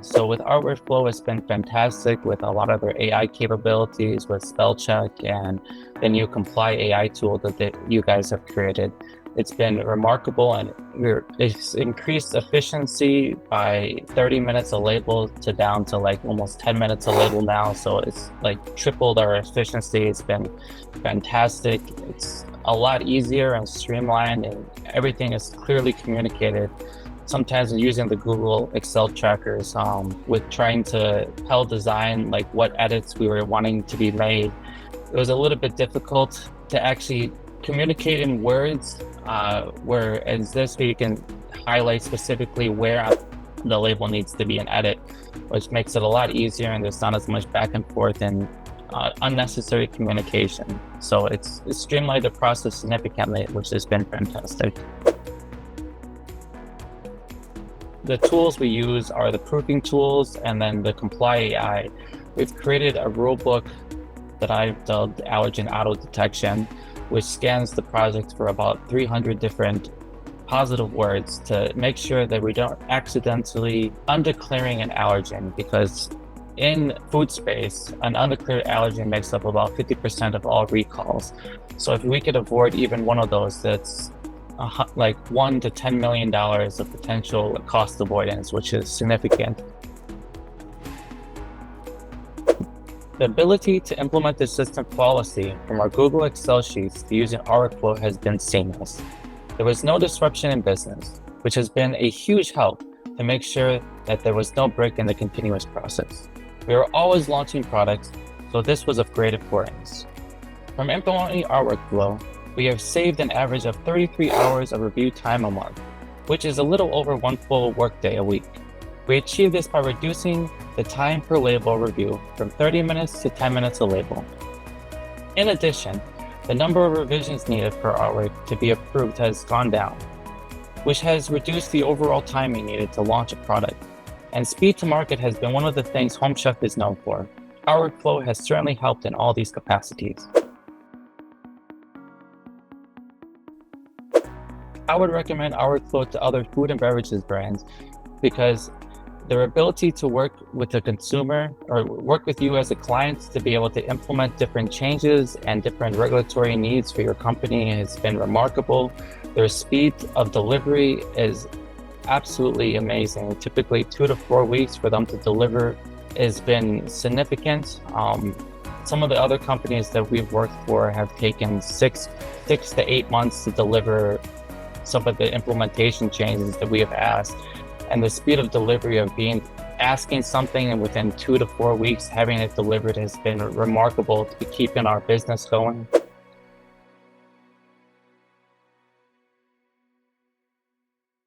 So with our workflow, it's been fantastic with a lot of their AI capabilities with spell check and the new Comply AI tool that you guys have created. It's been remarkable, and it's increased efficiency by 30 minutes a label to down to like almost 10 minutes a label now. So it's like tripled our efficiency. It's been fantastic. It's a lot easier and streamlined, and everything is clearly communicated. Sometimes using the Google Excel trackers with trying to tell design like what edits we were wanting to be made, it was a little bit difficult to actually communicate in words, whereas this we can highlight specifically where the label needs to be an edit, which makes it a lot easier, and there's not as much back and forth and unnecessary communication. So it's streamlined the process significantly, which has been fantastic. The tools we use are the proofing tools and then the Comply AI. We've created a rule book that I've dubbed Allergen Auto Detection, which scans the project for about 300 different positive words to make sure that we don't accidentally undeclaring an allergen, because in food space, an undeclared allergen makes up about 50% of all recalls. So if we could avoid even one of those, that's like $1 to $10 million of potential cost avoidance, which is significant. The ability to implement the system flawlessly from our Google Excel sheets to using our workflow has been seamless. There was no disruption in business, which has been a huge help to make sure that there was no break in the continuous process. We are always launching products, so this was of great importance. From implementing our workflow, we have saved an average of 33 hours of review time a month, which is a little over one full workday a week. We achieved this by reducing the time per label review from 30 minutes to 10 minutes a label. In addition, the number of revisions needed per artwork to be approved has gone down, which has reduced the overall timing needed to launch a product. And speed to market has been one of the things Home Chef is known for. Our workflow has certainly helped in all these capacities. I would recommend our workflow to other food and beverages brands because their ability to work with the consumer or work with you as a client to be able to implement different changes and different regulatory needs for your company has been remarkable. Their speed of delivery is absolutely amazing. Typically 2 to 4 weeks for them to deliver has been significant. Some of the other companies that we've worked for have taken 6 to 8 months to deliver some of the implementation changes that we have asked, and the speed of delivery of asking something and within 2 to 4 weeks having it delivered has been remarkable to keeping our business going.